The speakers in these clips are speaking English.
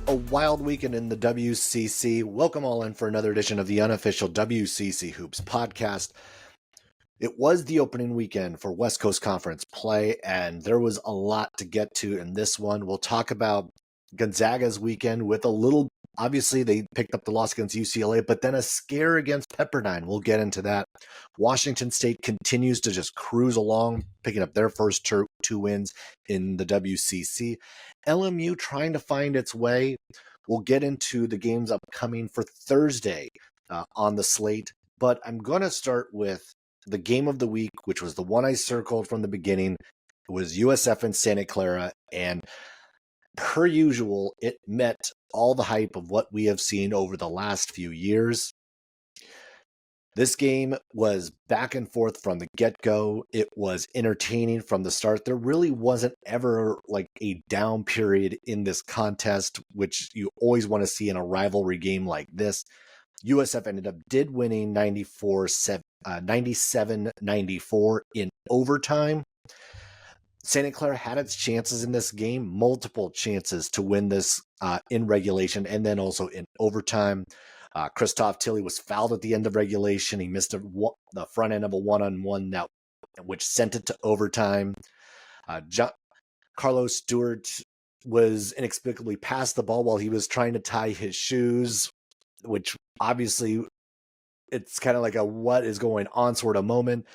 A wild weekend in the WCC. Welcome all in for another edition of the unofficial WCC Hoops podcast. It was the opening weekend for West Coast Conference play, and there was a lot to get to in this one. We'll talk about Gonzaga's weekend with a little, obviously they picked up the loss against UCLA, but then a scare against Pepperdine. We'll get into that. Washington State continues to just cruise along, picking up their first two wins in the WCC. LMU trying to find its way. We'll get into the games upcoming for Thursday on the slate, but I'm going to start with the game of the week, which was the one I circled from the beginning. It was USF and Santa Clara, and per usual, it met all the hype of what we have seen over the last few years. This game was back and forth from the get-go. It was entertaining from the start. There really wasn't ever like a down period in this contest, which you always want to see in a rivalry game like this. USF ended up winning 97-94 in overtime. Santa Clara had its chances in this game, multiple chances to win this in regulation and then also in overtime. Christoph Tilley was fouled at the end of regulation. He missed the front end of a one-on-one now, which sent it to overtime. Carlos Stewart was inexplicably passed the ball while he was trying to tie his shoes, which obviously it's kind of like a what is going on sort of moment.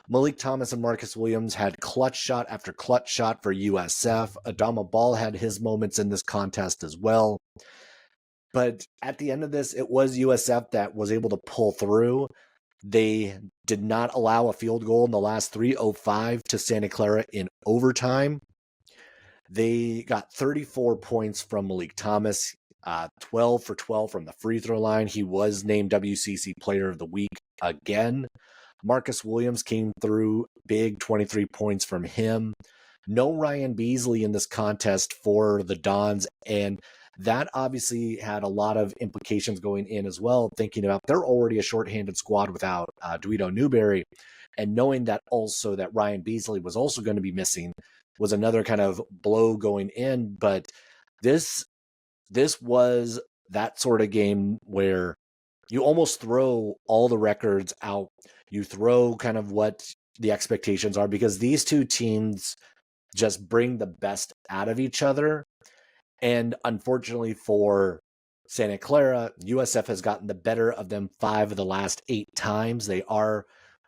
Malik Thomas and Marcus Williams had clutch shot after clutch shot for USF. Adama Ball had his moments in this contest as well. But at the end of this, it was USF that was able to pull through. They did not allow a field goal in the last 3:05 to Santa Clara in overtime. They got 34 points from Malik Thomas, 12 for 12 from the free throw line. He was named WCC Player of the Week again. Marcus Williams came through big, 23 points from him. No Ryan Beasley in this contest for the Dons, and that obviously had a lot of implications going in as well, thinking about they're already a shorthanded squad without Duito Newberry, and knowing that also that Ryan Beasley was also going to be missing was another kind of blow going in. But this was that sort of game where you almost throw all the records out. You throw kind of what the expectations are, because these two teams just bring the best out of each other. And unfortunately for Santa Clara, USF has gotten the better of them 5 of the last 8 times. They are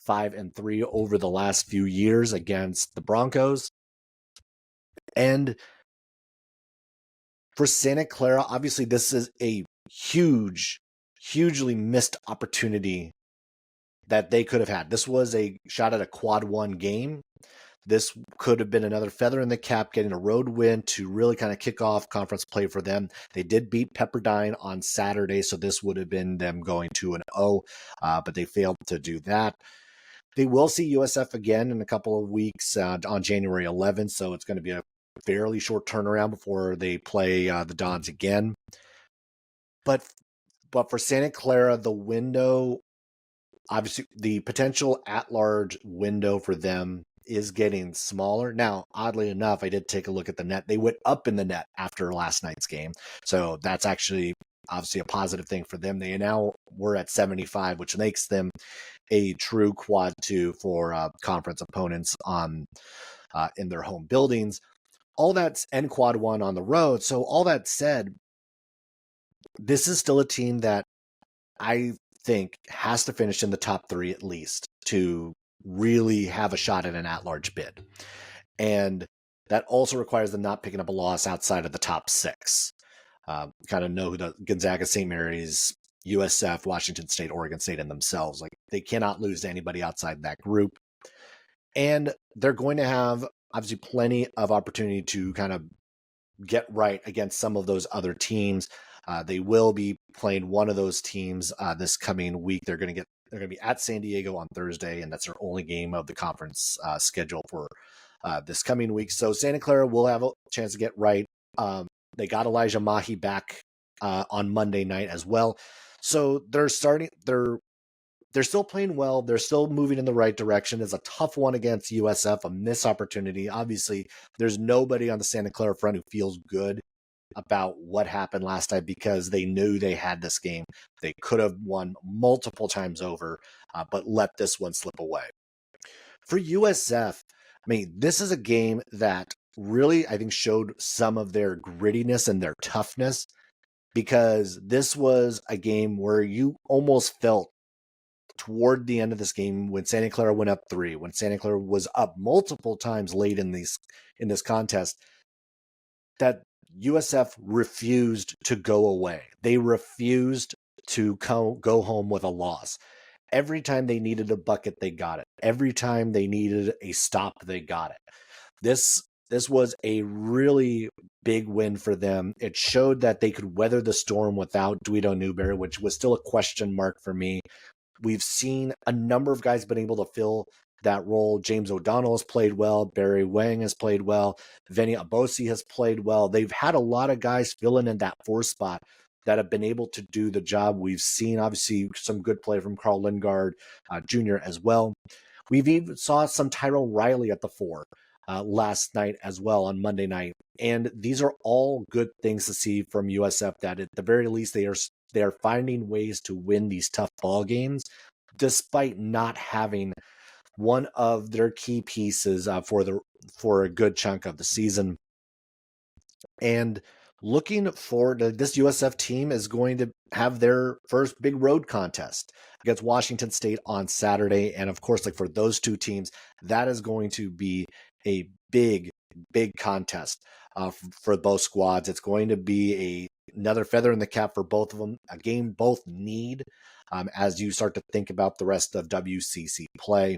5-3 over the last few years against the Broncos. And for Santa Clara, obviously this is a hugely missed opportunity that they could have had. This was a shot at a quad 1 game. This could have been another feather in the cap, getting a road win to really kind of kick off conference play for them. They did beat Pepperdine on Saturday, so this would have been them going 2-0, but they failed to do that. They will see USF again in a couple of weeks on January 11th, so it's going to be a fairly short turnaround before they play the Dons again. But for Santa Clara, the window, obviously the potential at-large window for them is getting smaller. Now, oddly enough, I did take a look at the net. They went up in the net after last night's game. So that's actually obviously a positive thing for them. They now were at 75, which makes them a true quad 2 for conference opponents on in their home buildings. All that's and quad 1 on the road. So all that said, this is still a team that I think has to finish in the top 3 at least to really have a shot at an at-large bid. And that also requires them not picking up a loss outside of the top 6. Kind of know who the Gonzaga, St. Mary's, USF, Washington State, Oregon State, and themselves. Like, they cannot lose to anybody outside that group. And they're going to have obviously plenty of opportunity to kind of get right against some of those other teams. They will be playing one of those teams this coming week. They're going to be at San Diego on Thursday, and that's their only game of the conference schedule for this coming week. So Santa Clara will have a chance to get right. They got Elijah Mahi back on Monday night as well. So they're still playing well. They're still moving in the right direction. It's a tough one against USF, a missed opportunity. Obviously, there's nobody on the Santa Clara front who feels good about what happened last night because they knew they had this game. They could have won multiple times over, but let this one slip away. For USF, I mean, this is a game that really, I think, showed some of their grittiness and their toughness, because this was a game where you almost felt toward the end of this game, when Santa Clara went up 3, when Santa Clara was up multiple times late in this contest, that USF refused to go away. They refused to go home with a loss. Every time they needed a bucket, they got it. Every time they needed a stop, they got it. This was a really big win for them. It showed that they could weather the storm without Guido Newberry, which was still a question mark for me. We've seen a number of guys been able to fill that role. James O'Donnell has played well. Barry Wang has played well. Vinny Abosi has played well. They've had a lot of guys filling in that 4 spot that have been able to do the job. We've seen, obviously, some good play from Carl Lingard Jr. as well. We've even saw some Tyrell Riley at the 4 last night as well on Monday night. And these are all good things to see from USF, that at the very least they are finding ways to win these tough ball games, despite not having one of their key pieces for a good chunk of the season. And looking forward to this, USF team is going to have their first big road contest against Washington State on Saturday. And of course, like for those two teams, that is going to be a big contest for both squads. It's going to be another feather in the cap for both of them, a game both need as you start to think about the rest of WCC play.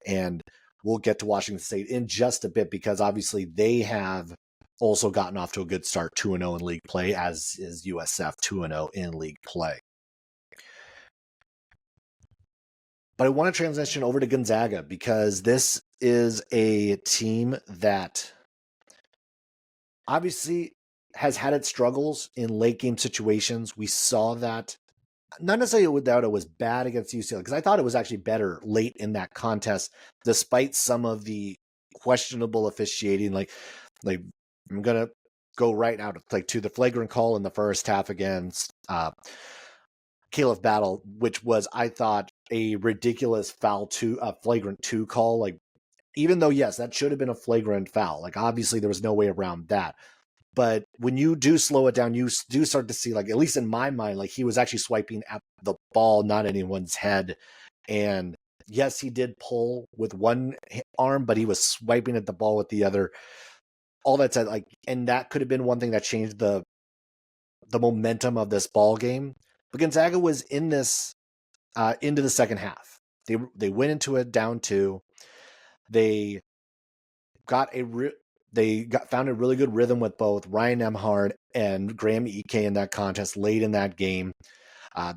And we'll get to Washington State in just a bit, because obviously they have also gotten off to a good start, 2-0 in league play, as is USF 2-0 in league play. But I want to transition over to Gonzaga, because this is a team that obviously has had its struggles in late game situations. We saw that, not necessarily that it was bad against UCLA, because I thought it was actually better late in that contest, despite some of the questionable officiating. Like I'm gonna go right out to the flagrant call in the first half against Caleb Battle, which was, I thought, a ridiculous flagrant 2 call. Like, even though, yes, that should have been a flagrant foul. Like, obviously there was no way around that. But when you do slow it down, you do start to see, like, at least in my mind, like, he was actually swiping at the ball, not anyone's head. And yes, he did pull with one arm, but he was swiping at the ball with the other. All that said, like, and that could have been one thing that changed the momentum of this ball game. But Gonzaga was in this into the second half. They went into it down 2. They got found a really good rhythm with both Ryan Emhard and Graham Ike in that contest late in that game.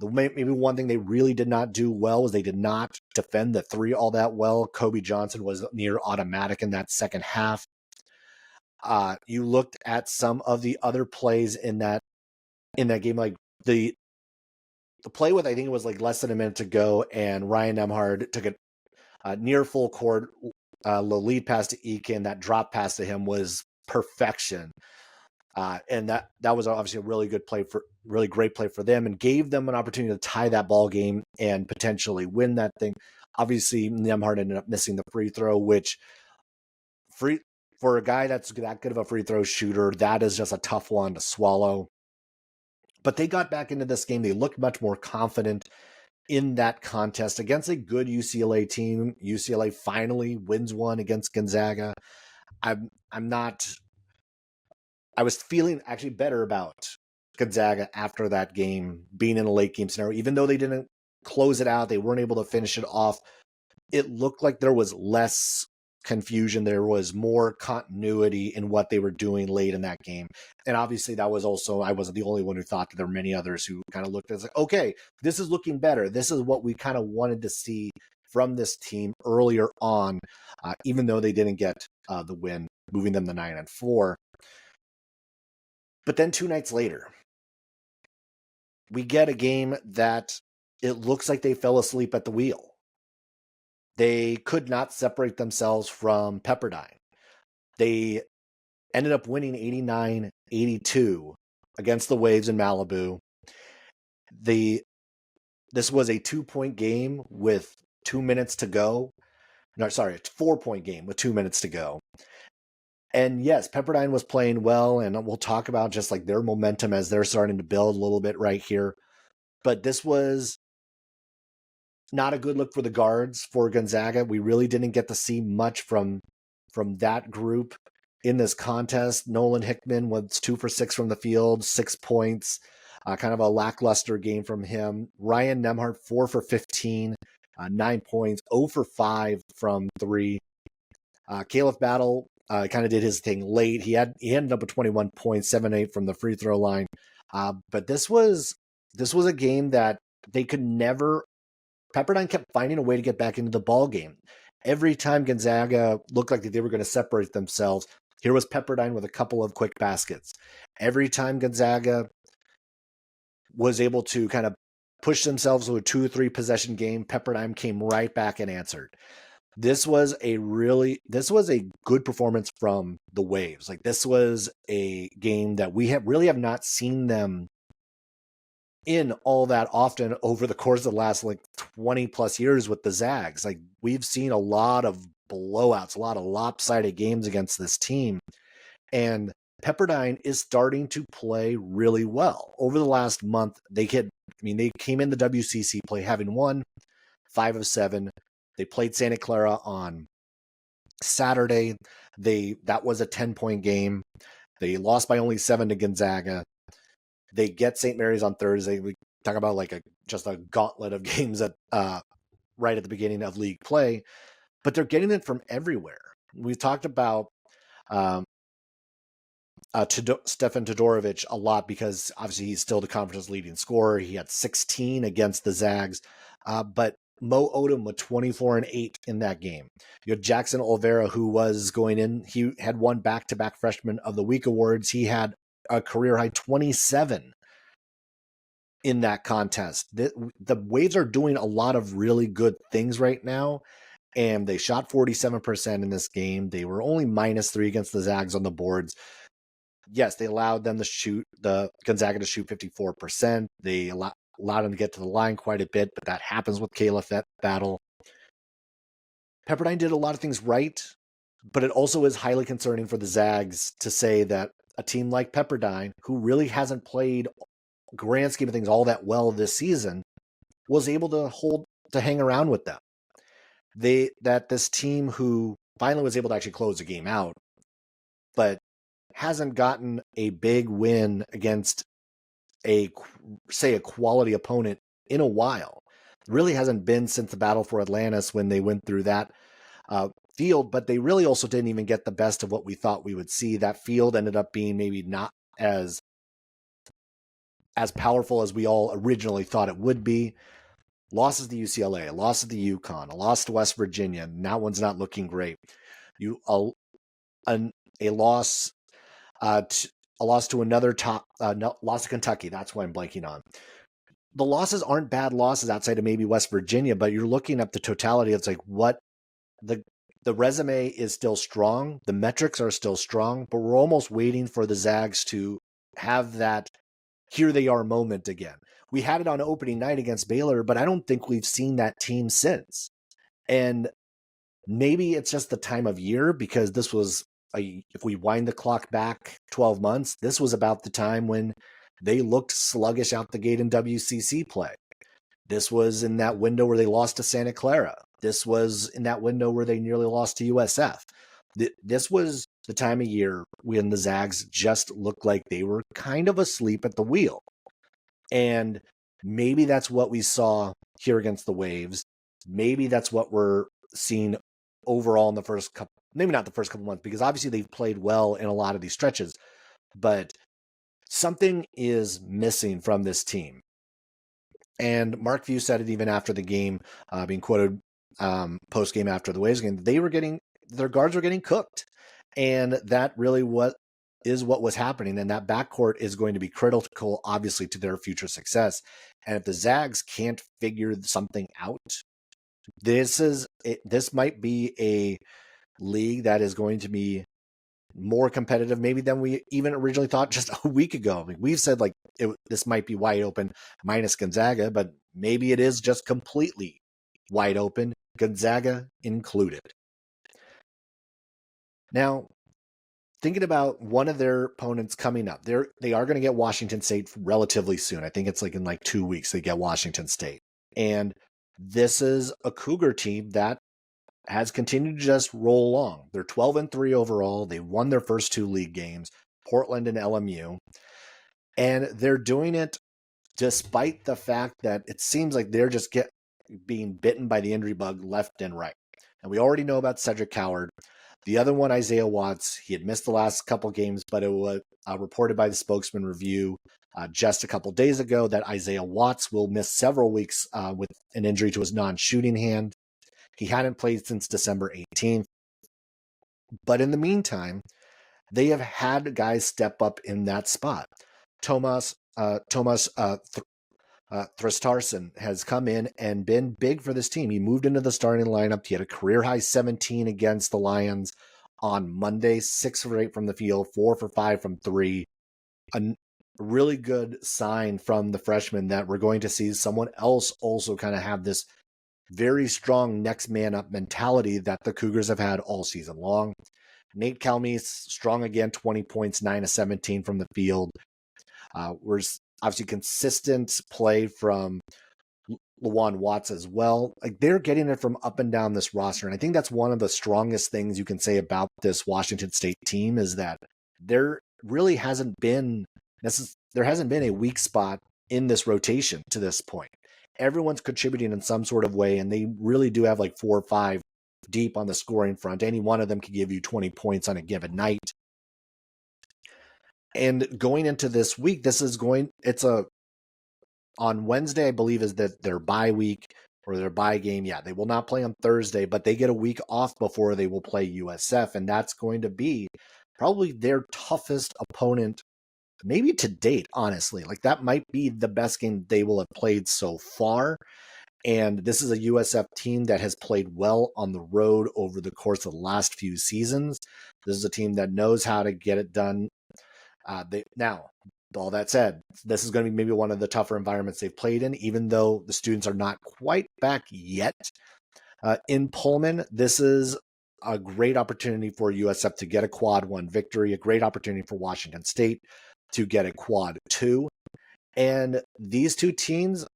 Maybe one thing they really did not do well was they did not defend the 3 all that well. Kobe Johnson was near automatic in that second half. You looked at some of the other plays in that game, like the play with, I think it was like less than a minute to go, and Ryan Emhard took a near full court lead pass to Ike, and that drop pass to him was perfection. And that was obviously a really great play for them, and gave them an opportunity to tie that ball game and potentially win that thing. Obviously, Emhard ended up missing the free throw, which for a guy that's that good of a free throw shooter, that is just a tough one to swallow. But they got back into this game. They looked much more confident in that contest against a good UCLA team. UCLA finally wins one against Gonzaga. I was feeling actually better about Gonzaga after that game, being in a late game scenario. Even though they didn't close it out, they weren't able to finish it off. It looked like there was less confusion. There was more continuity in what they were doing late in that game. And obviously that was also, I wasn't the only one who thought that. There were many others who kind of looked at it like, okay, this is looking better. This is what we kind of wanted to see from this team earlier on, even though they didn't get the win, moving them to 9-4. But then 2 nights later, we get a game that it looks like they fell asleep at the wheel. They could not separate themselves from Pepperdine. They ended up winning 82 against the Waves in Malibu. This was a 2-point game with 2 minutes to go. No, sorry, it's 4-point game with 2 minutes to go. And yes, Pepperdine was playing well, and we'll talk about just like their momentum as they're starting to build a little bit right here. But this was not a good look for the guards for Gonzaga. We really didn't get to see much from that group in this contest. Nolan Hickman was 2 for 6 from the field, 6 points. Kind of a lackluster game from him. Ryan Nemhart, 4 for 15, 9 points, 0 for 5 from 3. Caleb Battle kind of did his thing late. He ended up with 21 points, 7-8 from the free throw line. But this was a game that they could never. Pepperdine kept finding a way to get back into the ball game. Every time Gonzaga looked like they were going to separate themselves, here was Pepperdine with a couple of quick baskets. Every time Gonzaga was able to kind of push themselves to a 2 or 3 possession game, Pepperdine came right back and answered. This was a good performance from the Waves. Like, this was a game that we really have not seen them in all that often over the course of the last 20 plus years with the Zags. Like, we've seen a lot of blowouts, a lot of lopsided games against this team. And Pepperdine is starting to play really well. Over the last month, they came in the WCC play having won 5 of 7. They played Santa Clara on Saturday. That was a 10-point game. They lost by only 7 to Gonzaga. They get St. Mary's on Thursday. We talk about just a gauntlet of games right at the beginning of league play, but they're getting it from everywhere. We've talked about Stefan Todorovic a lot because obviously he's still the conference's leading scorer. He had 16 against the Zags, but Mo Odom with 24 and 8 in that game. You had Jackson Olvera, who was going in. He had won back-to-back Freshman of the Week awards. He had a career-high 27 in that contest. The Waves are doing a lot of really good things right now, and they shot 47% in this game. They were only -3 against the Zags on the boards. Yes, they allowed them to shoot, the Gonzaga to shoot 54%. They allowed them to get to the line quite a bit, but that happens with Caleb Battle. Pepperdine did a lot of things right, but it also is highly concerning for the Zags to say that a team like Pepperdine, who really hasn't played grand scheme of things all that well this season, was able to hang around with them. That this team who finally was able to actually close the game out, but hasn't gotten a big win against a quality opponent in a while. It really hasn't been since the battle for Atlantis when they went through that field, but they really also didn't even get the best of what we thought we would see. That field ended up being maybe not as powerful as we all originally thought it would be. Losses to UCLA, a loss to the UConn, a loss to West Virginia. And that one's not looking great. A loss to another loss to Kentucky. That's what I'm blanking on. The losses aren't bad losses outside of maybe West Virginia, but you're looking at the totality. It's like what the resume is still strong. The metrics are still strong, but we're almost waiting for the Zags to have that here they are moment again. We had it on opening night against Baylor, but I don't think we've seen that team since. And maybe it's just the time of year, because this was if we wind the clock back 12 months, this was about the time when they looked sluggish out the gate in WCC play. This was in that window where they lost to Santa Clara. This was in that window where they nearly lost to USF. This was the time of year when the Zags just looked like they were kind of asleep at the wheel. And maybe that's what we saw here against the Waves. Maybe that's what we're seeing overall in the first couple, maybe not the first couple months, because obviously they've played well in a lot of these stretches, but something is missing from this team. And Mark Few said it even after the game, being quoted post-game after the Waves game, their guards were getting cooked. And that really what was happening. And that backcourt is going to be critical, obviously, to their future success. And if the Zags can't figure something out, this might be a league that is going to be more competitive maybe than we even originally thought just a week ago. I mean, we've said like this might be wide open minus Gonzaga, but maybe it is just completely wide open, Gonzaga included. Now, thinking about one of their opponents coming up, they are going to get Washington State relatively soon. I think it's like in like 2 weeks they get Washington State. And this is a Cougar team that has continued to just roll along. They're 12-3 overall. They won their first 2 league games, Portland and LMU. And they're doing it despite the fact that it seems like they're just being bitten by the injury bug left and right. And we already know about Cedric Coward. The other one, Isaiah Watts, he had missed the last couple games, but it was reported by the Spokesman Review just a couple days ago that Isaiah Watts will miss several weeks with an injury to his non-shooting hand. He hadn't played since December 18th. But in the meantime, they have had guys step up in that spot. Thomas Thristarson has come in and been big for this team. He moved into the starting lineup. He had a career-high 17 against the Lions on Monday, 6 for 8 from the field, 4 for 5 from 3. A really good sign from the freshman that we're going to see someone else also kind of have this very strong next man up mentality that the Cougars have had all season long. Nate Calmes, strong again, 20 points, 9 of 17 from the field. We're obviously consistent play from Lawan Watts as well. Like, they're getting it from up and down this roster. And I think that's one of the strongest things you can say about this Washington State team is that there really hasn't been a weak spot in this rotation to this point. Everyone's contributing in some sort of way, and they really do have like 4 or 5 deep on the scoring front. Any one of them could give you 20 points on a given night. And going into this week, on Wednesday, I believe, is that their bye week or their bye game. Yeah, they will not play on Thursday, but they get a week off before they will play USF, and that's going to be probably their toughest opponent, maybe to date, honestly. Like, that might be the best game they will have played so far. And this is a USF team that has played well on the road over the course of the last few seasons. This is a team that knows how to get it done. Now, all that said, this is going to be maybe one of the tougher environments they've played in, even though the students are not quite back yet. In Pullman, this is a great opportunity for USF to get a quad 1 victory, a great opportunity for Washington State to get a quad 2. And these two teams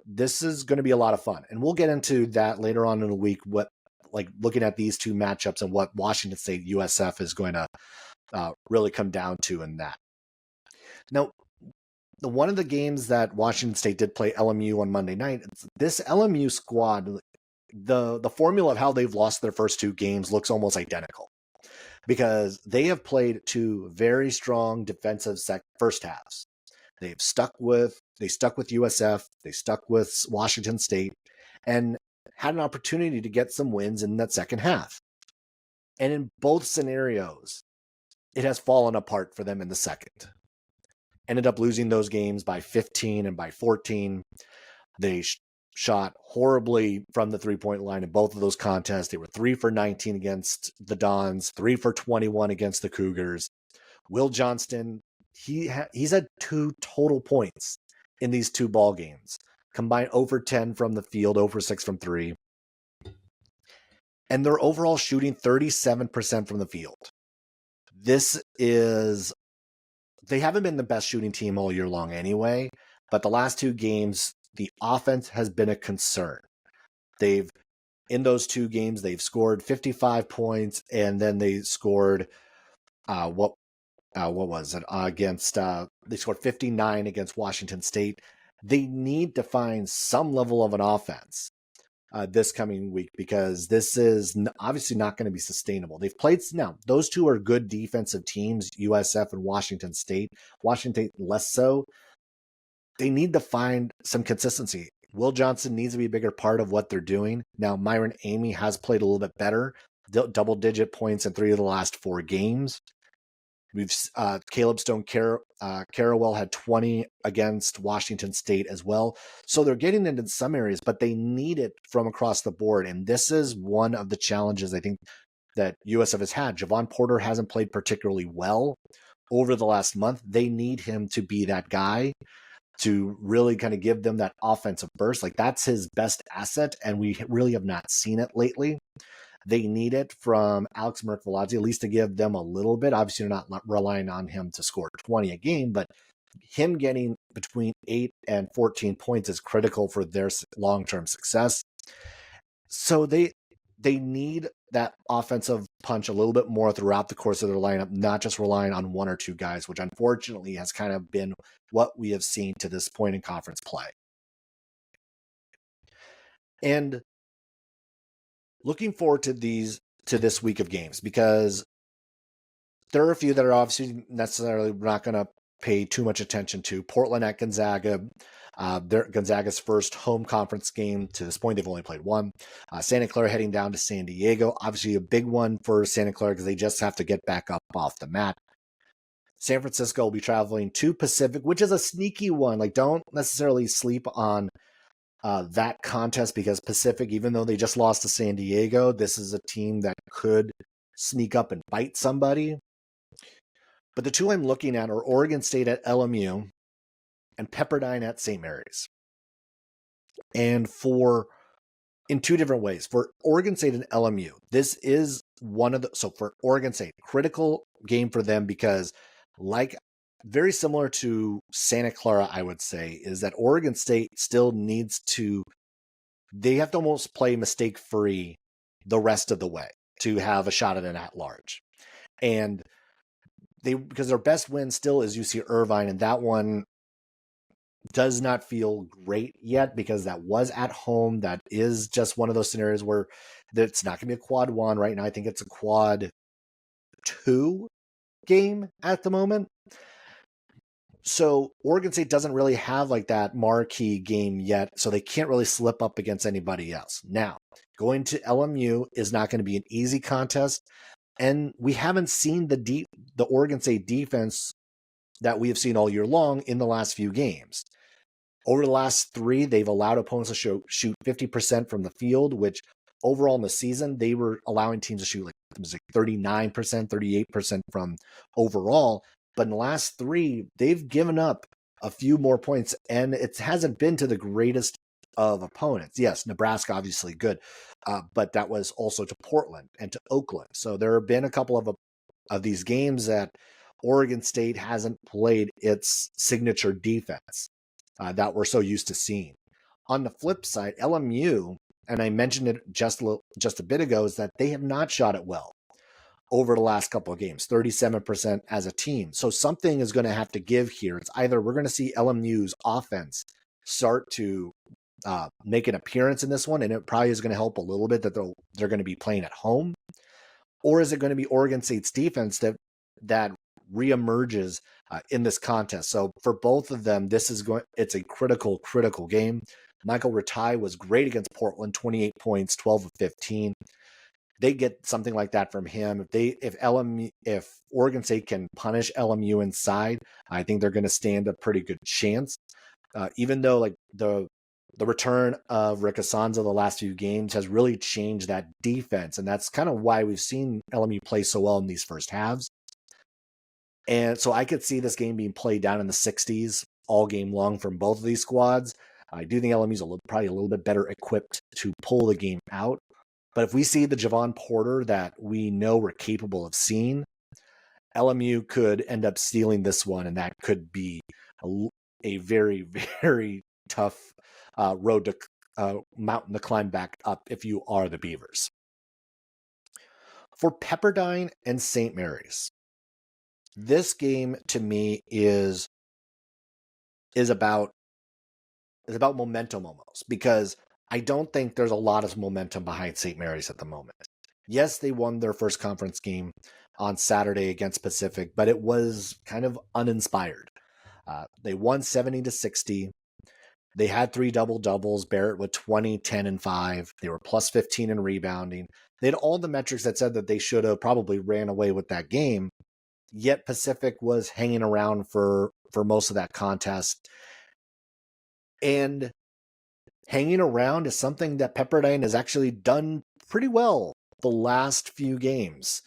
this is going to be a lot of fun. And we'll get into that later on in the week, looking at these two matchups and what Washington State USF is going to really come down to in that. Now, one of the games that Washington State did play LMU on Monday night, this LMU squad, the formula of how they've lost their first 2 games looks almost identical, because they have played 2 very strong defensive first halves. They stuck with USF, they stuck with Washington State, and had an opportunity to get some wins in that second half. And in both scenarios, it has fallen apart for them in the second. Ended up losing those games by 15 and by 14. They shot horribly from the 3-point line in both of those contests. They were 3 for 19 against the Dons, 3 for 21 against the Cougars. Will Johnston, he's had 2 total points in these 2 ball games, combined over 10 from the field, over 6 from 3. And they're overall shooting 37% from the field. They haven't been the best shooting team all year long anyway, but the last 2 games, the offense has been a concern. In those 2 games, they've scored 55 points, and then they scored, what was it? They scored 59 against Washington State. They need to find some level of an offense this coming week, because this is obviously not going to be sustainable. They've played, now, those 2 are good defensive teams, USF and Washington State. Washington State less so. They need to find some consistency. Will Johnson needs to be a bigger part of what they're doing. Now, Myron Amy has played a little bit better, double-digit points in 3 of the last 4 games. We've Caleb Stone Carawell had 20 against Washington State as well. So they're getting into some areas, but they need it from across the board. And this is one of the challenges I think that USF has had. Javon Porter hasn't played particularly well over the last month. They need him to be that guy to really kind of give them that offensive burst. Like, that's his best asset, and we really have not seen it lately. They need it from Alex Merkvilazzi, at least to give them a little bit. Obviously, they're not relying on him to score 20 a game, but him getting between 8 and 14 points is critical for their long-term success. So they need that offensive punch a little bit more throughout the course of their lineup, not just relying on one or two guys, which unfortunately has kind of been what we have seen to this point in conference play. And looking forward to this week of games, because there are a few that are obviously necessarily not going to pay too much attention to. Portland at Gonzaga. Gonzaga's first home conference game. To this point, they've only played one. Santa Clara heading down to San Diego. Obviously a big one for Santa Clara because they just have to get back up off the mat. San Francisco will be traveling to Pacific, which is a sneaky one. Like, don't necessarily sleep on that contest, because Pacific, even though they just lost to San Diego, this is a team that could sneak up and bite somebody. But the two I'm looking at are Oregon State at LMU and Pepperdine at St. Mary's. And in two different ways. For Oregon State and LMU, this is so for Oregon State, critical game for them, because very similar to Santa Clara, I would say, is that Oregon State still they have to almost play mistake-free the rest of the way to have a shot at an at-large. And because their best win still is UC Irvine, and that one does not feel great yet because that was at home. That is just one of those scenarios where it's not going to be a quad 1 right now. I think it's a quad 2 game at the moment. So Oregon State doesn't really have like that marquee game yet, so they can't really slip up against anybody else. Now, going to LMU is not going to be an easy contest, and we haven't seen the Oregon State defense that we have seen all year long in the last few games. Over the last 3, they've allowed opponents to shoot 50% from the field, which overall in the season, they were allowing teams to shoot like 39%, 38% from overall. But in the last 3, they've given up a few more points, and it hasn't been to the greatest of opponents. Yes, Nebraska, obviously good, but that was also to Portland and to Oakland. So there have been a couple of these games that Oregon State hasn't played its signature defense that we're so used to seeing. On the flip side, LMU, and I mentioned it just a bit ago, is that they have not shot it well over the last couple of games, 37% as a team. So something is going to have to give here. It's either we're going to see LMU's offense start to make an appearance in this one, and it probably is going to help a little bit that they're going to be playing at home, or is it going to be Oregon State's defense that reemerges in this contest? So for both of them, it's a critical game. Michael Ratai was great against Portland, 28 points, 12 of 15. They get something like that from him. If Oregon State can punish LMU inside, I think they're going to stand a pretty good chance. Even though like the return of Rick Asanza the last few games has really changed that defense, and that's kind of why we've seen LMU play so well in these first halves. And so I could see this game being played down in the 60s all game long from both of these squads. I do think LMU's probably a little bit better equipped to pull the game out. But if we see the Javon Porter that we know we're capable of seeing, LMU could end up stealing this one, and that could be a very, very tough mountain to climb back up if you are the Beavers. For Pepperdine and St. Mary's, this game to me is about momentum almost, because I don't think there's a lot of momentum behind St. Mary's at the moment. Yes, they won their first conference game on Saturday against Pacific, but it was kind of uninspired. They won 70-60. They had 3 double-doubles, Barrett with 20, 10, and 5. They were plus 15 in rebounding. They had all the metrics that said that they should have probably ran away with that game, yet Pacific was hanging around for most of that contest. And hanging around is something that Pepperdine has actually done pretty well the last few games,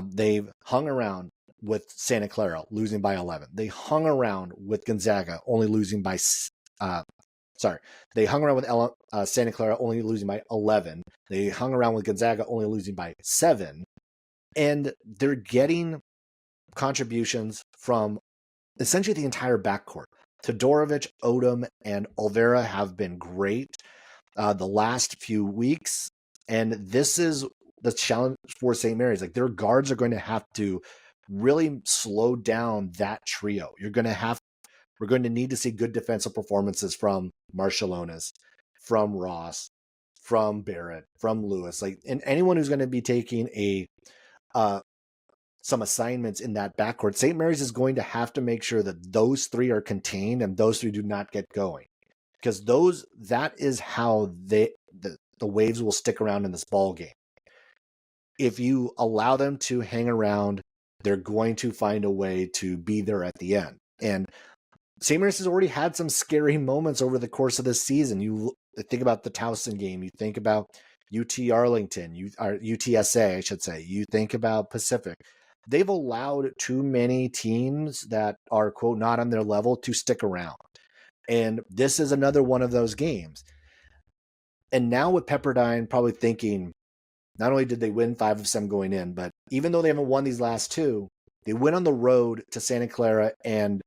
they've hung around with Santa Clara, losing by 11. They hung around with Gonzaga, only losing by they hung around with Santa Clara, only losing by 11. They hung around with Gonzaga, only losing by 7. And they're getting contributions from essentially the entire backcourt. Todorovic, Odom, and Olvera have been great the last few weeks. And this is the challenge for St. Mary's. Like, their guards are going to have to really slow down that trio. We're going to need to see good defensive performances from Marshallonis, from Ross, from Barrett, from Lewis, and anyone who's going to be taking some assignments in that backcourt. St. Mary's is going to have to make sure that those three are contained and those three do not get going, because that is how the Waves will stick around in this ball game. If you allow them to hang around, they're going to find a way to be there at the end. And St. Mary's has already had some scary moments over the course of this season. You think about the Towson game. You think about UT Arlington, UTSA, I should say. You think about Pacific. They've allowed too many teams that are, quote, not on their level to stick around. And this is another one of those games. And now with Pepperdine probably thinking, not only did they win 5 of 7 going in, but even though they haven't won these last 2, they went on the road to Santa Clara and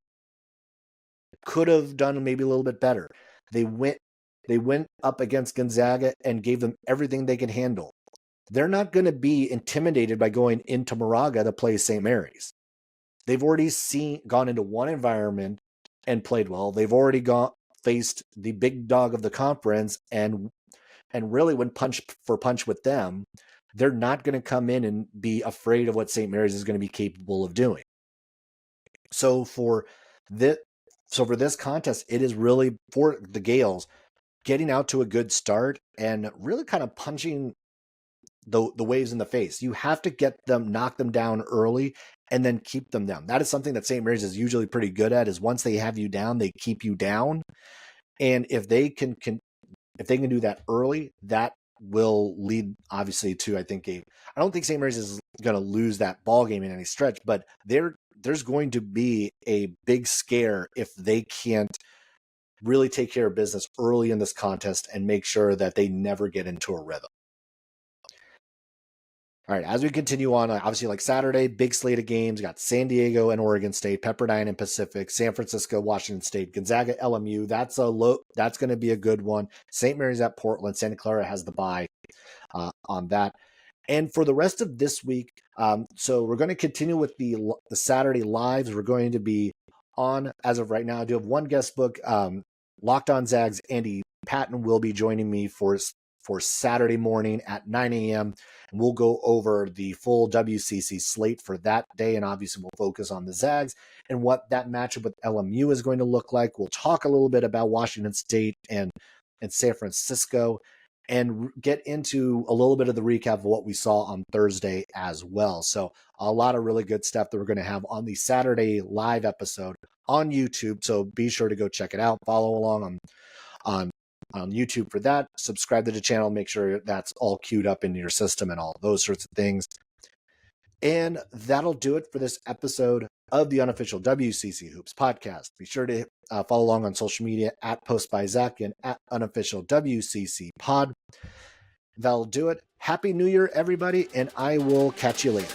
could have done maybe a little bit better. They went up against Gonzaga and gave them everything they could handle. They're not going to be intimidated by going into Moraga to play St. Mary's. They've already gone into one environment and played well. They've already faced the big dog of the conference and really went punch for punch with them. They're not going to come in and be afraid of what St. Mary's is going to be capable of doing. So for this contest, it is really for the Gales getting out to a good start and really kind of punching the Waves in the face. You have to knock them down early and then keep them down. That is something that St. Mary's is usually pretty good at, is once they have you down, they keep you down. And if they can do that early, that will lead obviously to, I don't think St. Mary's is going to lose that ball game in any stretch, but there's going to be a big scare if they can't really take care of business early in this contest and make sure that they never get into a rhythm. All right, as we continue on, obviously like Saturday, big slate of games. Got San Diego and Oregon State, Pepperdine and Pacific, San Francisco, Washington State, Gonzaga, LMU. That's going to be a good one. St. Mary's at Portland. Santa Clara has the bye on that. And for the rest of this week, so we're going to continue with the Saturday lives. We're going to be on, as of right now, I do have one guest book. Locked on Zags, Andy Patton will be joining me for Saturday morning at 9 a.m. And we'll go over the full WCC slate for that day. And obviously we'll focus on the Zags and what that matchup with LMU is going to look like. We'll talk a little bit about Washington State and San Francisco and get into a little bit of the recap of what we saw on Thursday as well. So a lot of really good stuff that we're going to have on the Saturday live episode on YouTube. So be sure to go check it out. Follow along on YouTube for that. Subscribe to the channel. Make sure that's all queued up in your system and all those sorts of things. And that'll do it for this episode of the unofficial WCC Hoops podcast. Be sure to follow along on social media at Post by Zach and at unofficial WCC pod. That'll do it. Happy New Year, everybody, and I will catch you later.